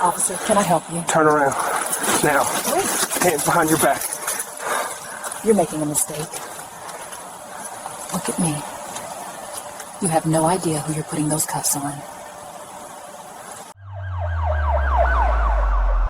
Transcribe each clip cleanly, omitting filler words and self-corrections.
Officer, can I help you? Turn around. Now. Hands behind your back. You're making a mistake. Look at me. You have no idea who you're putting those cuffs on.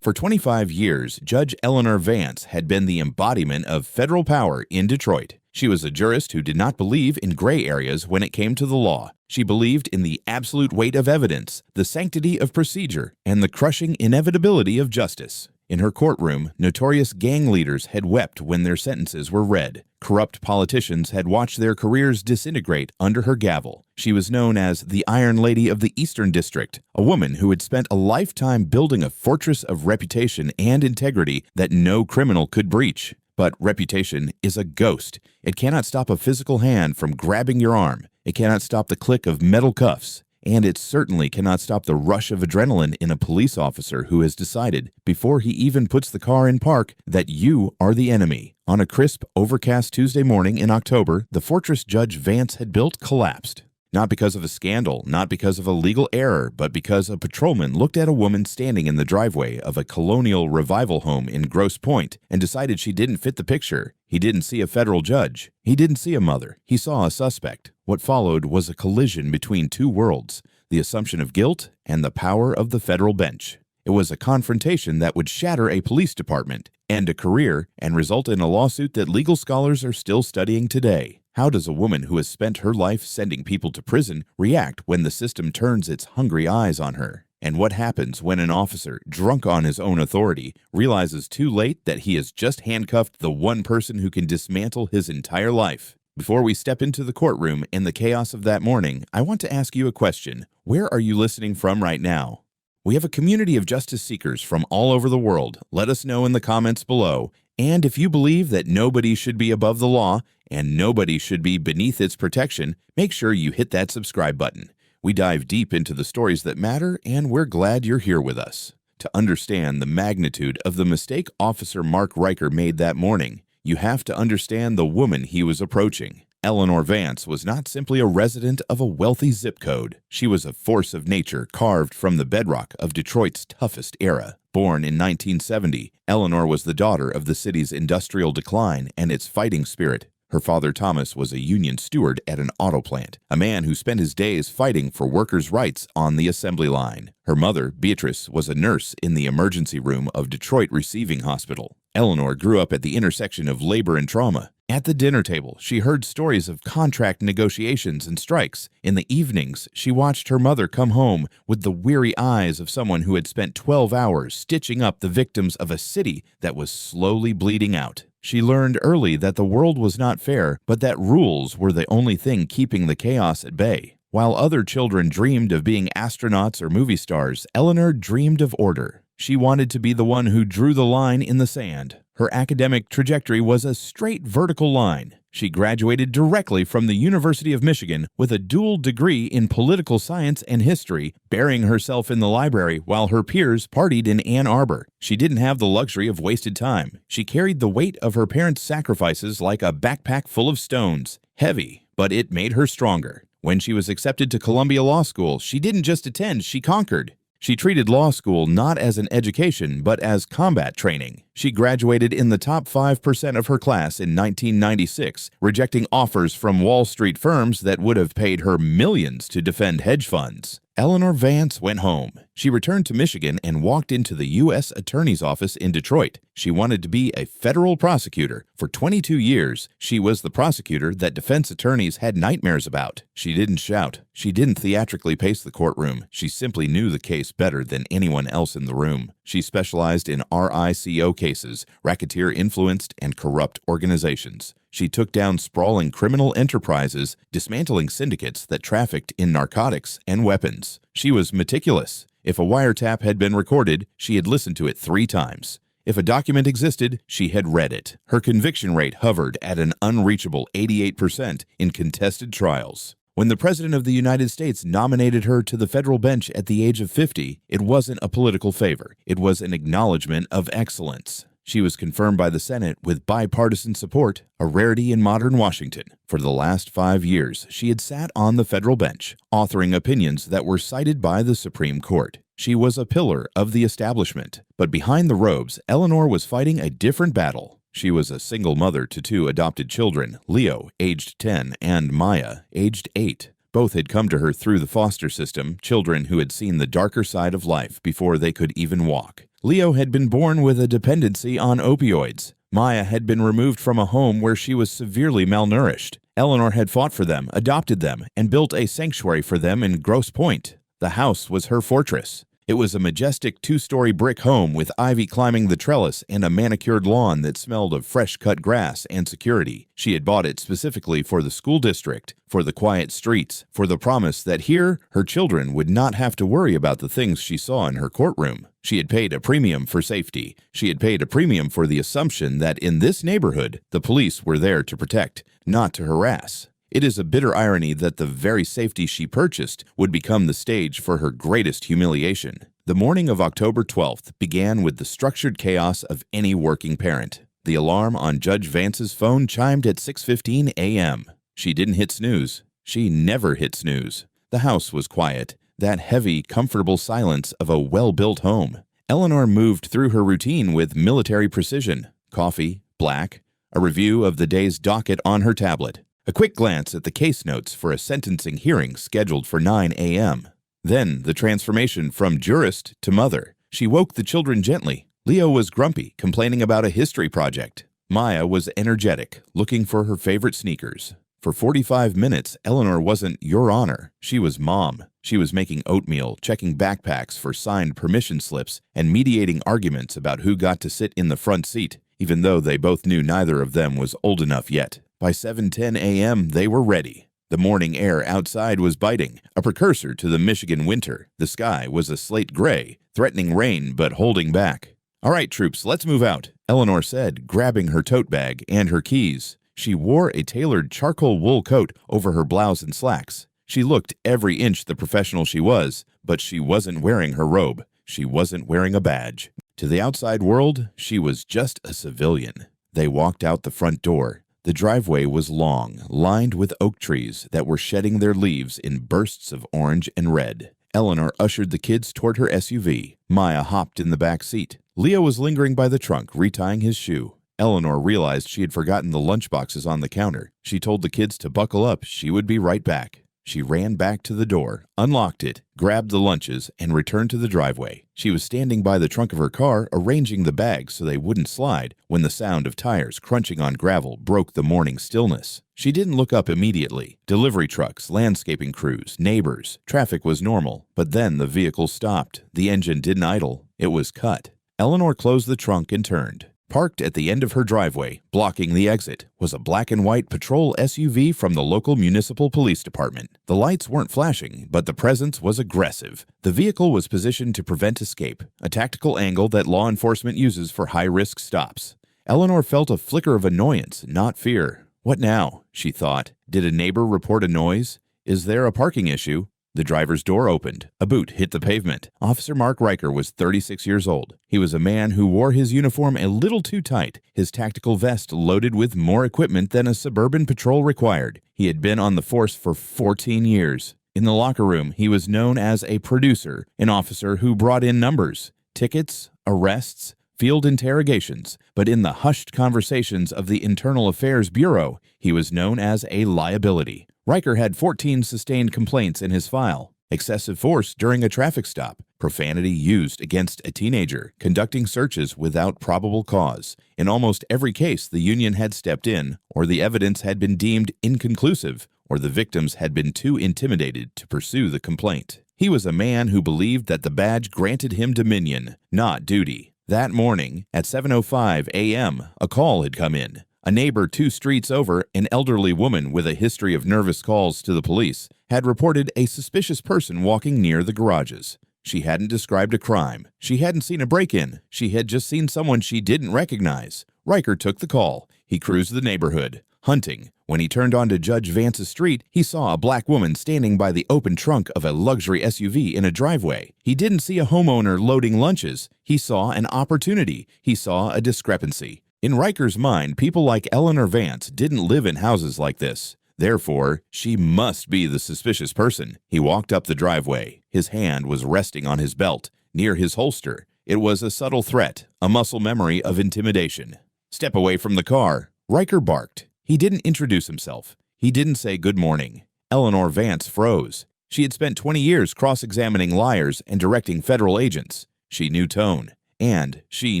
For 25 years, Judge Eleanor Vance had been the embodiment of federal power in Detroit. She was a jurist who did not believe in gray areas when it came to the law. She believed in the absolute weight of evidence, the sanctity of procedure, and the crushing inevitability of justice. In her courtroom, notorious gang leaders had wept when their sentences were read. Corrupt politicians had watched their careers disintegrate under her gavel. She was known as the Iron Lady of the Eastern District, a woman who had spent a lifetime building a fortress of reputation and integrity that no criminal could breach. But reputation is a ghost. It cannot stop a physical hand from grabbing your arm. It cannot stop the click of metal cuffs. And it certainly cannot stop the rush of adrenaline in a police officer who has decided, before he even puts the car in park, that you are the enemy. On a crisp, overcast Tuesday morning in October, the fortress Judge Vance had built collapsed. Not because of a scandal, not because of a legal error, but because a patrolman looked at a woman standing in the driveway of a colonial revival home in Grosse Pointe and decided she didn't fit the picture. He didn't see a federal judge. He didn't see a mother. He saw a suspect. What followed was a collision between two worlds, the assumption of guilt and the power of the federal bench. It was a confrontation that would shatter a police department, end a career, and result in a lawsuit that legal scholars are still studying today. How does a woman who has spent her life sending people to prison react when the system turns its hungry eyes on her? And what happens when an officer, drunk on his own authority, realizes too late that he has just handcuffed the one person who can dismantle his entire life? Before we step into the courtroom and the chaos of that morning, I want to ask you a question. Where are you listening from right now? We have a community of justice seekers from all over the world. Let us know in the comments below. And if you believe that nobody should be above the law and nobody should be beneath its protection, make sure you hit that subscribe button. We dive deep into the stories that matter, and we're glad you're here with us. To understand the magnitude of the mistake Officer Mark Riker made that morning, you have to understand the woman he was approaching. Eleanor Vance was not simply a resident of a wealthy zip code. She was a force of nature carved from the bedrock of Detroit's toughest era. Born in 1970, Eleanor was the daughter of the city's industrial decline and its fighting spirit. Her father, Thomas, was a union steward at an auto plant, a man who spent his days fighting for workers' rights on the assembly line. Her mother, Beatrice, was a nurse in the emergency room of Detroit Receiving Hospital. Eleanor grew up at the intersection of labor and trauma. At the dinner table, she heard stories of contract negotiations and strikes. In the evenings, she watched her mother come home with the weary eyes of someone who had spent 12 hours stitching up the victims of a city that was slowly bleeding out. She learned early that the world was not fair, but that rules were the only thing keeping the chaos at bay. While other children dreamed of being astronauts or movie stars, Eleanor dreamed of order. She wanted to be the one who drew the line in the sand. Her academic trajectory was a straight vertical line. She graduated directly from the University of Michigan with a dual degree in political science and history, burying herself in the library while her peers partied in Ann Arbor. She didn't have the luxury of wasted time. She carried the weight of her parents' sacrifices like a backpack full of stones. Heavy, but it made her stronger. When she was accepted to Columbia Law School, she didn't just attend, she conquered. She treated law school not as an education, but as combat training. She graduated in the top 5% of her class in 1996, rejecting offers from Wall Street firms that would have paid her millions to defend hedge funds. Eleanor Vance went home. She returned to Michigan and walked into the U.S. Attorney's Office in Detroit. She wanted to be a federal prosecutor. For 22 years, she was the prosecutor that defense attorneys had nightmares about. She didn't shout. She didn't theatrically pace the courtroom. She simply knew the case better than anyone else in the room. She specialized in RICO cases, racketeer-influenced and corrupt organizations. She took down sprawling criminal enterprises, dismantling syndicates that trafficked in narcotics and weapons. She was meticulous. If a wiretap had been recorded, she had listened to it 3 times. If a document existed, she had read it. Her conviction rate hovered at an unreachable 88% in contested trials. When the President of the United States nominated her to the federal bench at the age of 50, it wasn't a political favor. It was an acknowledgement of excellence. She was confirmed by the Senate with bipartisan support, a rarity in modern Washington. For the last 5 years, she had sat on the federal bench, authoring opinions that were cited by the Supreme Court. She was a pillar of the establishment. But behind the robes, Eleanor was fighting a different battle. She was a single mother to 2 adopted children, Leo, aged 10, and Maya, aged 8. Both had come to her through the foster system, children who had seen the darker side of life before they could even walk. Leo had been born with a dependency on opioids. Maya had been removed from a home where she was severely malnourished. Eleanor had fought for them, adopted them, and built a sanctuary for them in Grosse Pointe. The house was her fortress. It was a majestic 2-story brick home with ivy climbing the trellis and a manicured lawn that smelled of fresh-cut grass and security. She had bought it specifically for the school district, for the quiet streets, for the promise that here her children would not have to worry about the things she saw in her courtroom. She had paid a premium for safety. She had paid a premium for the assumption that in this neighborhood, the police were there to protect, not to harass. It is a bitter irony that the very safety she purchased would become the stage for her greatest humiliation. The morning of October 12th began with the structured chaos of any working parent. The alarm on Judge Vance's phone chimed at 6:15 a.m. She didn't hit snooze. She never hit snooze. The house was quiet, that heavy, comfortable silence of a well-built home. Eleanor moved through her routine with military precision. Coffee, black, a review of the day's docket on her tablet. A quick glance at the case notes for a sentencing hearing scheduled for 9 a.m. Then the transformation from jurist to mother. She woke the children gently. Leo was grumpy, complaining about a history project. Maya was energetic, looking for her favorite sneakers. For 45 minutes, Eleanor wasn't Your Honor. She was Mom. She was making oatmeal, checking backpacks for signed permission slips, and mediating arguments about who got to sit in the front seat, even though they both knew neither of them was old enough yet. By 7:10 a.m., they were ready. The morning air outside was biting, a precursor to the Michigan winter. The sky was a slate gray, threatening rain but holding back. "All right, troops, let's move out," Eleanor said, grabbing her tote bag and her keys. She wore a tailored charcoal wool coat over her blouse and slacks. She looked every inch the professional she was, but she wasn't wearing her robe. She wasn't wearing a badge. To the outside world, she was just a civilian. They walked out the front door. The driveway was long, lined with oak trees that were shedding their leaves in bursts of orange and red. Eleanor ushered the kids toward her SUV. Maya hopped in the back seat. Leo was lingering by the trunk, retying his shoe. Eleanor realized she had forgotten the lunchboxes on the counter. She told the kids to buckle up. She would be right back. She ran back to the door, unlocked it, grabbed the lunches, and returned to the driveway. She was standing by the trunk of her car, arranging the bags so they wouldn't slide, when the sound of tires crunching on gravel broke the morning stillness. She didn't look up immediately. Delivery trucks, landscaping crews, neighbors. Traffic was normal, but then the vehicle stopped. The engine didn't idle. It was cut. Eleanor closed the trunk and turned. Parked at the end of her driveway, blocking the exit, was a black and white patrol SUV from the local municipal police department. The lights weren't flashing, but the presence was aggressive. The vehicle was positioned to prevent escape, a tactical angle that law enforcement uses for high-risk stops. Eleanor felt a flicker of annoyance, not fear. What now? She thought. Did a neighbor report a noise? Is there a parking issue? The driver's door opened. A boot hit the pavement. Officer Mark Riker was 36 years old. He was a man who wore his uniform a little too tight, his tactical vest loaded with more equipment than a suburban patrol required. He had been on the force for 14 years. In the locker room, he was known as a producer, an officer who brought in numbers, tickets, arrests, field interrogations. But in the hushed conversations of the Internal Affairs Bureau, he was known as a liability. Riker had 14 sustained complaints in his file. Excessive force during a traffic stop, profanity used against a teenager, conducting searches without probable cause. In almost every case, the union had stepped in, or the evidence had been deemed inconclusive, or the victims had been too intimidated to pursue the complaint. He was a man who believed that the badge granted him dominion, not duty. That morning, at 7:05 a.m., a call had come in. A neighbor 2 streets over, an elderly woman with a history of nervous calls to the police, had reported a suspicious person walking near the garages. She hadn't described a crime. She hadn't seen a break-in. She had just seen someone she didn't recognize. Riker took the call. He cruised the neighborhood, hunting. When he turned onto Judge Vance's street, he saw a black woman standing by the open trunk of a luxury SUV in a driveway. He didn't see a homeowner loading lunches. He saw an opportunity. He saw a discrepancy. In Riker's mind, people like Eleanor Vance didn't live in houses like this. Therefore, she must be the suspicious person. He walked up the driveway. His hand was resting on his belt, near his holster. It was a subtle threat, a muscle memory of intimidation. "Step away from the car," Riker barked. He didn't introduce himself. He didn't say good morning. Eleanor Vance froze. She had spent 20 years cross-examining liars and directing federal agents. She knew tone. And she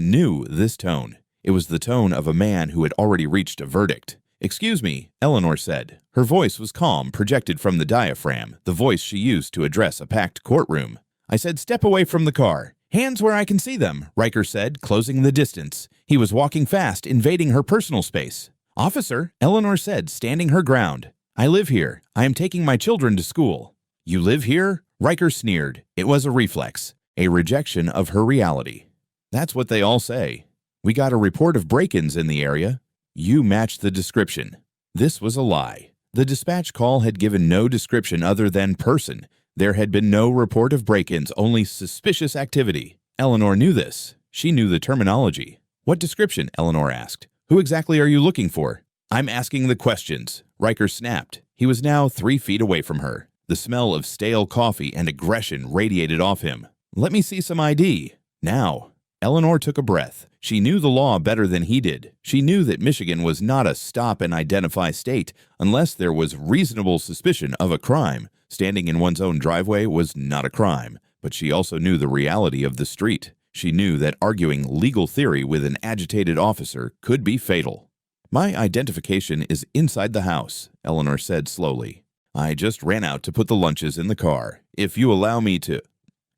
knew this tone. It was the tone of a man who had already reached a verdict. "Excuse me," Eleanor said. Her voice was calm, projected from the diaphragm, the voice she used to address a packed courtroom. "I said step away from the car. Hands where I can see them," Riker said, closing the distance. He was walking fast, invading her personal space. "Officer," Eleanor said, standing her ground. "I live here. I am taking my children to school." "You live here?" Riker sneered. It was a reflex, a rejection of her reality. "That's what they all say. We got a report of break-ins in the area. You matched the description." This was a lie. The dispatch call had given no description other than person. There had been no report of break-ins, only suspicious activity. Eleanor knew this. She knew the terminology. "What description?" Eleanor asked. "Who exactly are you looking for?" "I'm asking the questions," Riker snapped. He was now 3 feet away from her. The smell of stale coffee and aggression radiated off him. "Let me see some ID. Now." Eleanor took a breath. She knew the law better than he did. She knew that Michigan was not a stop-and-identify state unless there was reasonable suspicion of a crime. Standing in one's own driveway was not a crime, but she also knew the reality of the street. She knew that arguing legal theory with an agitated officer could be fatal. "My identification is inside the house," Eleanor said slowly. "I just ran out to put the lunches in the car. If you allow me to—"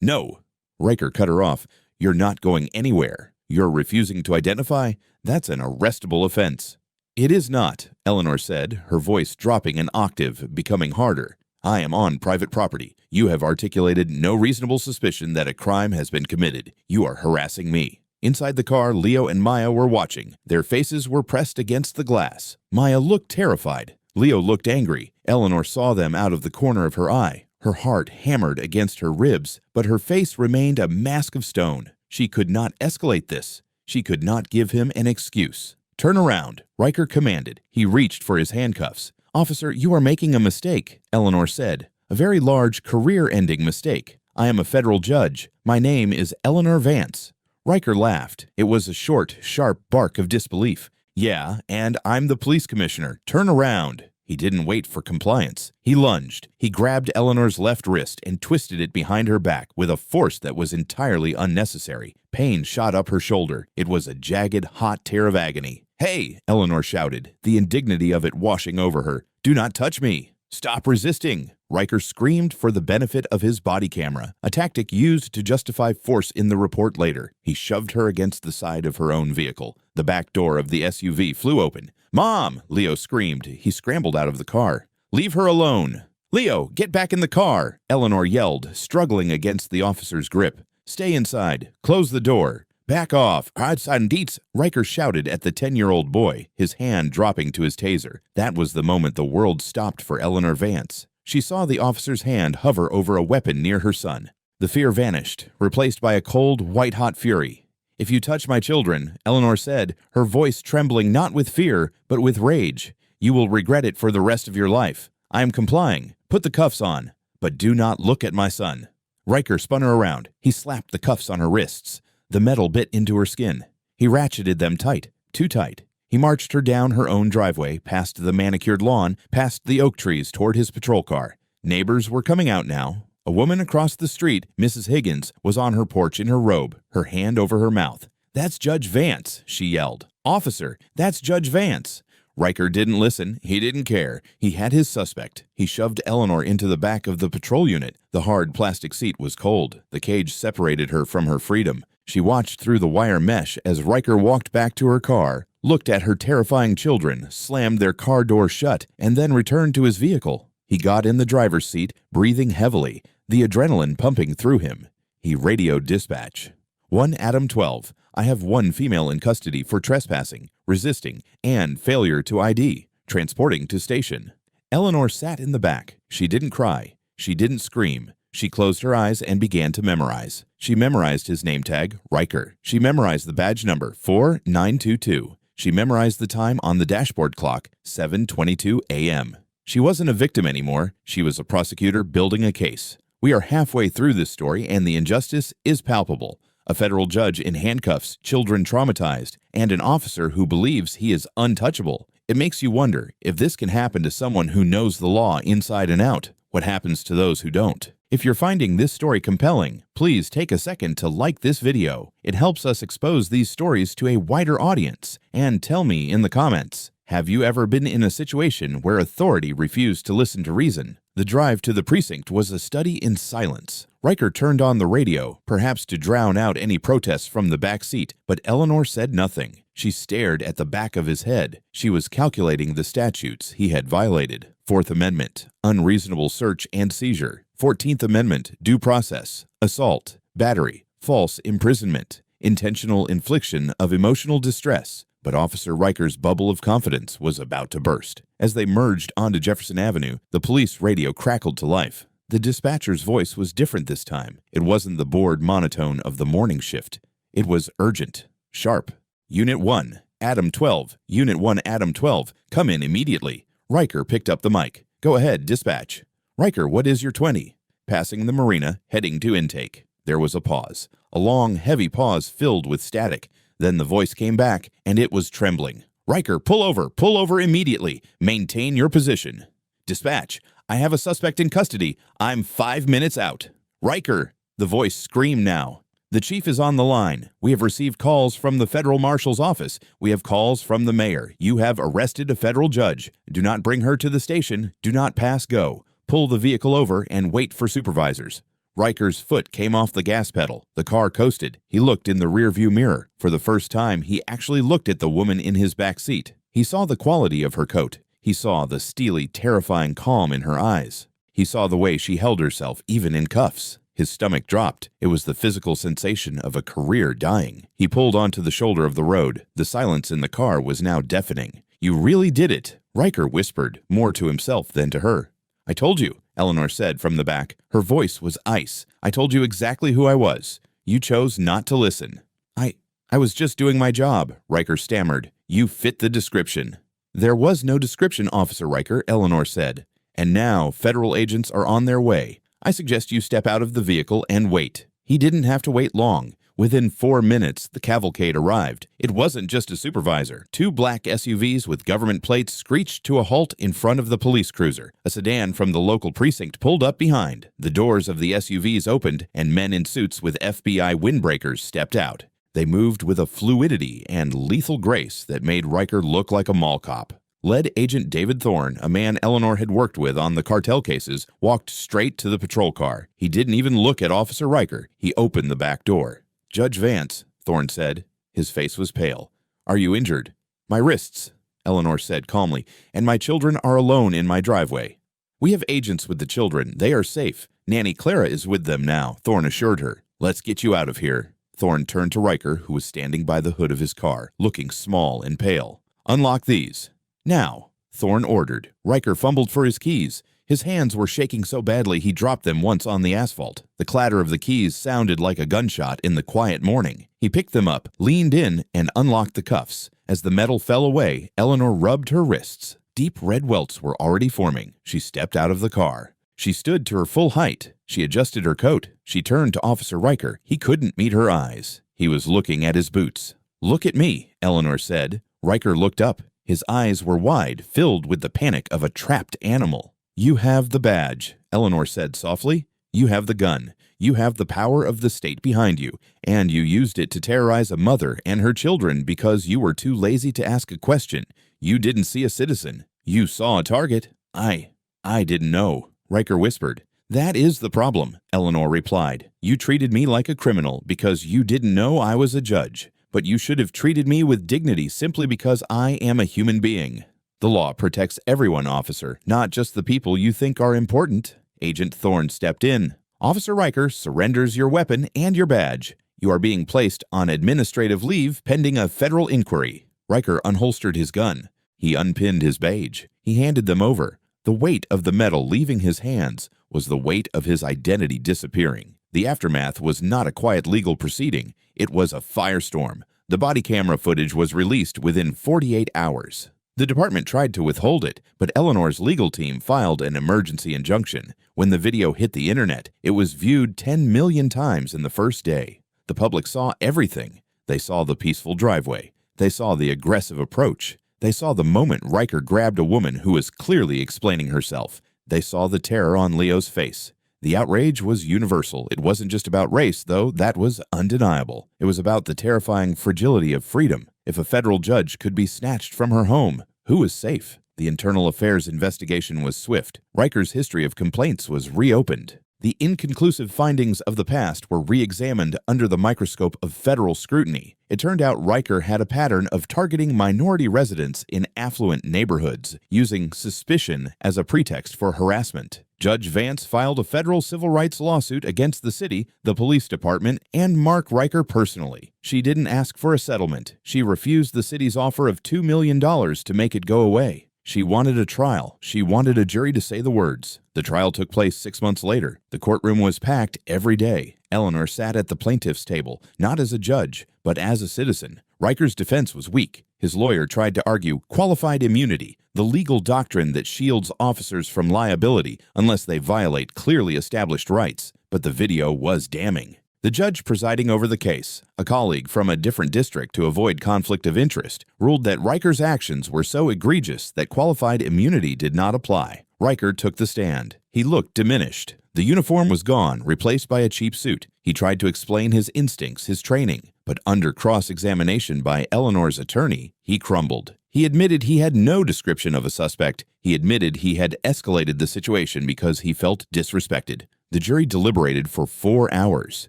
"No!" Riker cut her off. "You're not going anywhere. You're refusing to identify? That's an arrestable offense." "It is not," Eleanor said, her voice dropping an octave, becoming harder. "I am on private property. You have articulated no reasonable suspicion that a crime has been committed. You are harassing me." Inside the car, Leo and Maya were watching. Their faces were pressed against the glass. Maya looked terrified. Leo looked angry. Eleanor saw them out of the corner of her eye. Her heart hammered against her ribs, but her face remained a mask of stone. She could not escalate this. She could not give him an excuse. "Turn around," Riker commanded. He reached for his handcuffs. "Officer, you are making a mistake," Eleanor said. "A very large, career-ending mistake. I am a federal judge. My name is Eleanor Vance." Riker laughed. It was a short, sharp bark of disbelief. "Yeah, and I'm the police commissioner. Turn around." He didn't wait for compliance. He lunged. He grabbed Eleanor's left wrist and twisted it behind her back with a force that was entirely unnecessary. Pain shot up her shoulder. It was a jagged, hot tear of agony. "Hey!" Eleanor shouted, the indignity of it washing over her. "Do not touch me!" "Stop resisting!" Riker screamed for the benefit of his body camera, a tactic used to justify force in the report later. He shoved her against the side of her own vehicle. The back door of the SUV flew open. "Mom!" Leo screamed. He scrambled out of the car. "Leave her alone!" "Leo, get back in the car!" Eleanor yelled, struggling against the officer's grip. "Stay inside. Close the door. Back off. Riker shouted at the 10-year-old boy, his hand dropping to his taser. That was the moment the world stopped for Eleanor Vance. She saw the officer's hand hover over a weapon near her son. The fear vanished, replaced by a cold, white-hot fury. "If you touch my children," Eleanor said, her voice trembling not with fear, but with rage, "you will regret it for the rest of your life. I am complying. Put the cuffs on. But do not look at my son." Riker spun her around. He slapped the cuffs on her wrists. The metal bit into her skin. He ratcheted them tight, too tight. He marched her down her own driveway, past the manicured lawn, past the oak trees toward his patrol car. Neighbors were coming out now. A woman across the street, Mrs. Higgins, was on her porch in her robe, her hand over her mouth. "That's Judge Vance," she yelled. "Officer, that's Judge Vance." Riker didn't listen. He didn't care. He had his suspect. He shoved Eleanor into the back of the patrol unit. The hard plastic seat was cold. The cage separated her from her freedom. She watched through the wire mesh as Riker walked back to her car, looked at her terrifying children, slammed their car door shut, and then returned to his vehicle. He got in the driver's seat, breathing heavily, the adrenaline pumping through him. He radioed dispatch. 1 Adam 12. I have 1 female in custody for trespassing, resisting, and failure to ID. Transporting to station. Eleanor sat in the back. She didn't cry. She didn't scream. She closed her eyes and began to memorize. She memorized his name tag, Riker. She memorized the badge number, 4922. She memorized the time on the dashboard clock, 7:22 a.m. She wasn't a victim anymore. She was a prosecutor building a case. We are halfway through this story, and the injustice is palpable. A federal judge in handcuffs, children traumatized, and an officer who believes he is untouchable. It makes you wonder, if this can happen to someone who knows the law inside and out, what happens to those who don't? If you're finding this story compelling, please take a second to like this video. It helps us expose these stories to a wider audience. And tell me in the comments, have you ever been in a situation where authority refused to listen to reason? The drive to the precinct was a study in silence. Riker turned on the radio, perhaps to drown out any protests from the back seat, but Eleanor said nothing. She stared at the back of his head. She was calculating the statutes he had violated. 4th Amendment, unreasonable search and seizure. 14th Amendment, due process, assault, battery, false imprisonment, intentional infliction of emotional distress. But Officer Riker's bubble of confidence was about to burst. As they merged onto Jefferson Avenue, the police radio crackled to life. The dispatcher's voice was different this time. It wasn't the bored monotone of the morning shift. It was urgent, sharp. Unit 1, Adam 12. Unit 1, Adam 12. Come in immediately. Riker picked up the mic. Go ahead, dispatch. Riker, what is your 20? Passing the marina, heading to intake. There was a pause. A long, heavy pause filled with static. Then the voice came back, and it was trembling. Riker, pull over immediately. Maintain your position. Dispatch, I have a suspect in custody. I'm 5 minutes out. Riker, the voice screamed now. The chief is on the line. We have received calls from the federal marshal's office. We have calls from the mayor. You have arrested a federal judge. Do not bring her to the station. Do not pass go. Pull the vehicle over and wait for supervisors. Riker's foot came off the gas pedal. The car coasted. He looked in the rearview mirror. For the first time, he actually looked at the woman in his back seat. He saw the quality of her coat. He saw the steely, terrifying calm in her eyes. He saw the way she held herself, even in cuffs. His stomach dropped. It was the physical sensation of a career dying. He pulled onto the shoulder of the road. The silence in the car was now deafening. You really did it, Riker whispered, more to himself than to her. I told you, Eleanor said from the back. Her voice was ice. I told you exactly who I was. You chose not to listen. I was just doing my job, Riker stammered. You fit the description. There was no description, Officer Riker, Eleanor said. And now federal agents are on their way. I suggest you step out of the vehicle and wait. He didn't have to wait long. Within 4 minutes, the cavalcade arrived. It wasn't just a supervisor. 2 black SUVs with government plates screeched to a halt in front of the police cruiser. A sedan from the local precinct pulled up behind. The doors of the SUVs opened, and men in suits with FBI windbreakers stepped out. They moved with a fluidity and lethal grace that made Riker look like a mall cop. Lead Agent David Thorne, a man Eleanor had worked with on the cartel cases, walked straight to the patrol car. He didn't even look at Officer Riker. He opened the back door. Judge Vance, Thorne said. His face was pale. Are you injured? My wrists, Eleanor said calmly, and my children are alone in my driveway. We have agents with the children. They are safe. Nanny Clara is with them now, Thorne assured her. Let's get you out of here. Thorne turned to Riker, who was standing by the hood of his car, looking small and pale. Unlock these. Now, Thorne ordered. Riker fumbled for his keys. His hands were shaking so badly he dropped them once on the asphalt. The clatter of the keys sounded like a gunshot in the quiet morning. He picked them up, leaned in, and unlocked the cuffs. As the metal fell away, Eleanor rubbed her wrists. Deep red welts were already forming. She stepped out of the car. She stood to her full height. She adjusted her coat. She turned to Officer Riker. He couldn't meet her eyes. He was looking at his boots. Look at me, Eleanor said. Riker looked up. His eyes were wide, filled with the panic of a trapped animal. You have the badge, Eleanor said softly. You have the gun. You have the power of the state behind you, and you used it to terrorize a mother and her children because you were too lazy to ask a question. You didn't see a citizen. You saw a target. I didn't know, Riker whispered. That is the problem, Eleanor replied. You treated me like a criminal because you didn't know I was a judge. But you should have treated me with dignity simply because I am a human being. The law protects everyone, officer, not just the people you think are important. Agent Thorne stepped in. Officer Riker surrenders your weapon and your badge. You are being placed on administrative leave pending a federal inquiry. Riker unholstered his gun. He unpinned his badge. He handed them over. The weight of the metal leaving his hands was the weight of his identity disappearing. The aftermath was not a quiet legal proceeding. It was a firestorm. The body camera footage was released within 48 hours. The department tried to withhold it, but Eleanor's legal team filed an emergency injunction. When the video hit the internet, it was viewed 10 million times in the first day. The public saw everything. They saw the peaceful driveway. They saw the aggressive approach. They saw the moment Riker grabbed a woman who was clearly explaining herself. They saw the terror on Leo's face. The outrage was universal. It wasn't just about race, though that was undeniable. It was about the terrifying fragility of freedom. If a federal judge could be snatched from her home, who was safe? The internal affairs investigation was swift. Riker's history of complaints was reopened. The inconclusive findings of the past were re-examined under the microscope of federal scrutiny. It turned out Riker had a pattern of targeting minority residents in affluent neighborhoods, using suspicion as a pretext for harassment. Judge Vance filed a federal civil rights lawsuit against the city, the police department, and Mark Riker personally. She didn't ask for a settlement. She refused the city's offer of $2 million to make it go away. She wanted a trial. She wanted a jury to say the words. The trial took place 6 months later. The courtroom was packed every day. Eleanor sat at the plaintiff's table, not as a judge, but as a citizen. Riker's defense was weak. His lawyer tried to argue qualified immunity, the legal doctrine that shields officers from liability unless they violate clearly established rights. But the video was damning. The judge presiding over the case, a colleague from a different district to avoid conflict of interest, ruled that Riker's actions were so egregious that qualified immunity did not apply. Riker took the stand. He looked diminished. The uniform was gone, replaced by a cheap suit. He tried to explain his instincts, his training, but under cross-examination by Eleanor's attorney, he crumbled. He admitted he had no description of a suspect. He admitted he had escalated the situation because he felt disrespected. The jury deliberated for 4 hours.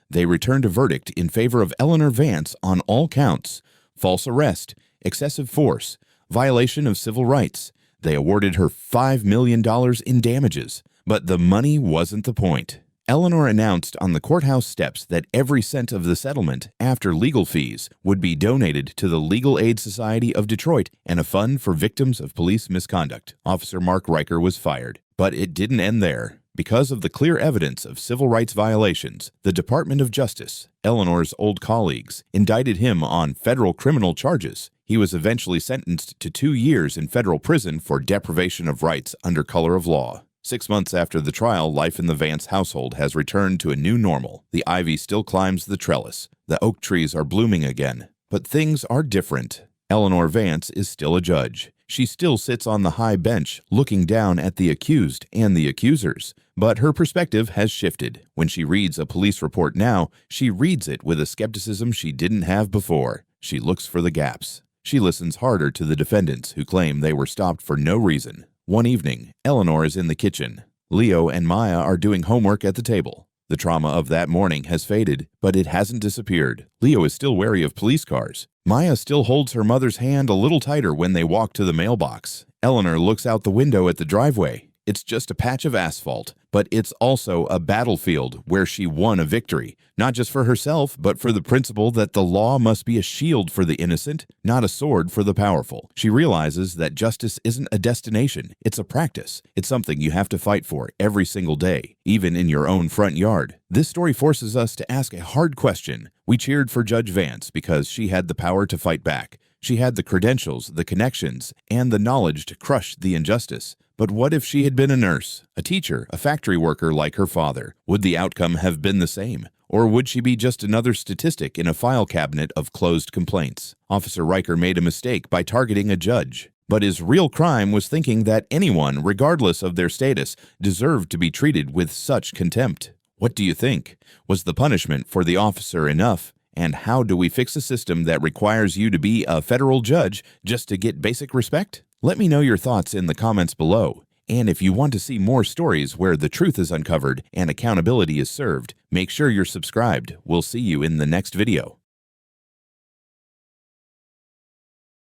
They returned a verdict in favor of Eleanor Vance on all counts: false arrest, excessive force, violation of civil rights. They awarded her $5 million in damages. But the money wasn't the point. Eleanor announced on the courthouse steps that every cent of the settlement, after legal fees, would be donated to the Legal Aid Society of Detroit and a fund for victims of police misconduct. Officer Mark Riker was fired. But it didn't end there. Because of the clear evidence of civil rights violations, the Department of Justice, Eleanor's old colleagues, indicted him on federal criminal charges. He was eventually sentenced to 2 years in federal prison for deprivation of rights under color of law. 6 months after the trial, life in the Vance household has returned to a new normal. The ivy still climbs the trellis. The oak trees are blooming again. But things are different. Eleanor Vance is still a judge. She still sits on the high bench, looking down at the accused and the accusers. But her perspective has shifted. When she reads a police report now, she reads it with a skepticism she didn't have before. She looks for the gaps. She listens harder to the defendants who claim they were stopped for no reason. One evening, Eleanor is in the kitchen. Leo and Maya are doing homework at the table. The trauma of that morning has faded, but it hasn't disappeared. Leo is still wary of police cars. Maya still holds her mother's hand a little tighter when they walk to the mailbox. Eleanor looks out the window at the driveway. It's just a patch of asphalt, but it's also a battlefield where she won a victory, not just for herself, but for the principle that the law must be a shield for the innocent, not a sword for the powerful. She realizes that justice isn't a destination, it's a practice. It's something you have to fight for every single day, even in your own front yard. This story forces us to ask a hard question. We cheered for Judge Vance because she had the power to fight back. She had the credentials, the connections, and the knowledge to crush the injustice. But what if she had been a nurse, a teacher, a factory worker like her father? Would the outcome have been the same? Or would she be just another statistic in a file cabinet of closed complaints? Officer Riker made a mistake by targeting a judge. But his real crime was thinking that anyone, regardless of their status, deserved to be treated with such contempt. What do you think? Was the punishment for the officer enough? And how do we fix a system that requires you to be a federal judge just to get basic respect? Let me know your thoughts in the comments below. And if you want to see more stories where the truth is uncovered and accountability is served, make sure you're subscribed. We'll see you in the next video.